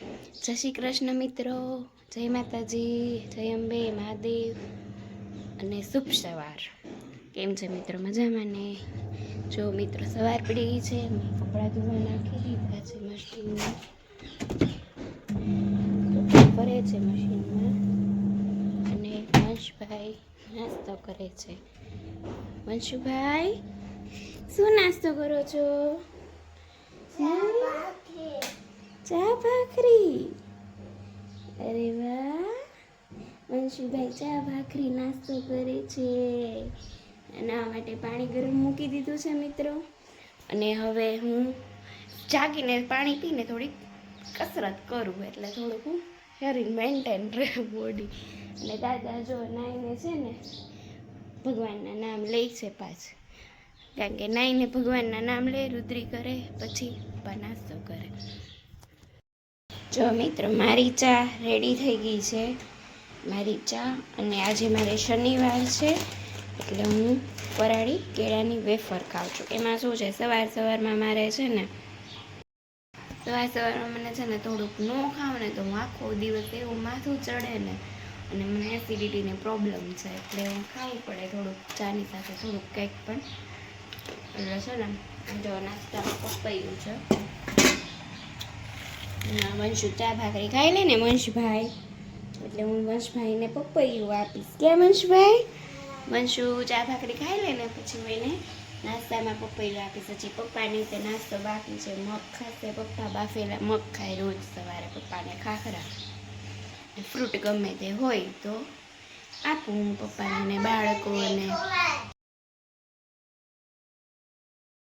જય શ્રી કૃષ્ણ મિત્રો, જય માતાજી, જય અંબે મહાદેવ અને શુભ સવાર. કેમ છે મિત્રો? મજામાં ને? જો મિત્રો સવાર પડી ગઈ છે, કપડાં ધોવા નાખી દીધા છે મશીનમાં, કરે છે મશીનમાં. અને વંશભાઈ નાસ્તો કરે છે. વંશુભાઈ, શું નાસ્તો કરો છો? ચા ભાખરી. અરે વાહ, વંશુભાઈ ચા ભાખરી નાસ્તો કરે છે. એના માટે પાણી ગરમ મૂકી દીધું છે મિત્રો. અને હવે હું જાગીને પાણી પીને થોડીક કસરત કરું, એટલે થોડુંક શરીર મેન્ટેન રહે, બોડી. અને દાદા જો નાઈને છે ને ભગવાનના નામ લે છે પાછું, કારણ કે નાઈને ભગવાનના નામ લે, રુદ્રી કરે, પછી પપ્પા નાસ્તો કરે. જો મિત્રો મારી ચા રેડી થઈ ગઈ છે, મારી ચા. અને આજે મારે શનિવાર છે એટલે હું ફરાળી કેળાની વેફર ખાઉં છું. એમાં શું છે, સવારમાં મારે છે ને સવારમાં મને છે ને થોડુંક ન ખાવ ને તો હું આખો દિવસ એવું માથું ચડે ને, અને મને એસિડિટીની પ્રોબ્લેમ છે, એટલે હું ખાવું પડે થોડુંક ચાની સાથે થોડુંક કંઈક પણ. એટલે છે ને જો નાસ્તામાં પપૈયું છે. વંશુ ચા ભાખરી ખાઈ લે ને વંશભાઈ, એટલે હું વંશભાઈને પપૈયું આપીશ. કે વંશભાઈ? વંશુ ચા ભાખરી ખાઈ લે ને પછી હું એને નાસ્તામાં પપૈયું આપીશ. હજી પપ્પાની તે નાસ્તો બાકી છે, મગ ખાશે પપ્પા, બાફેલા મગ ખાય રોજ સવારે. પપ્પાને ખાખરા ફ્રૂટ ગમે તે હોય તો આપું હું પપ્પાને, બાળકોને.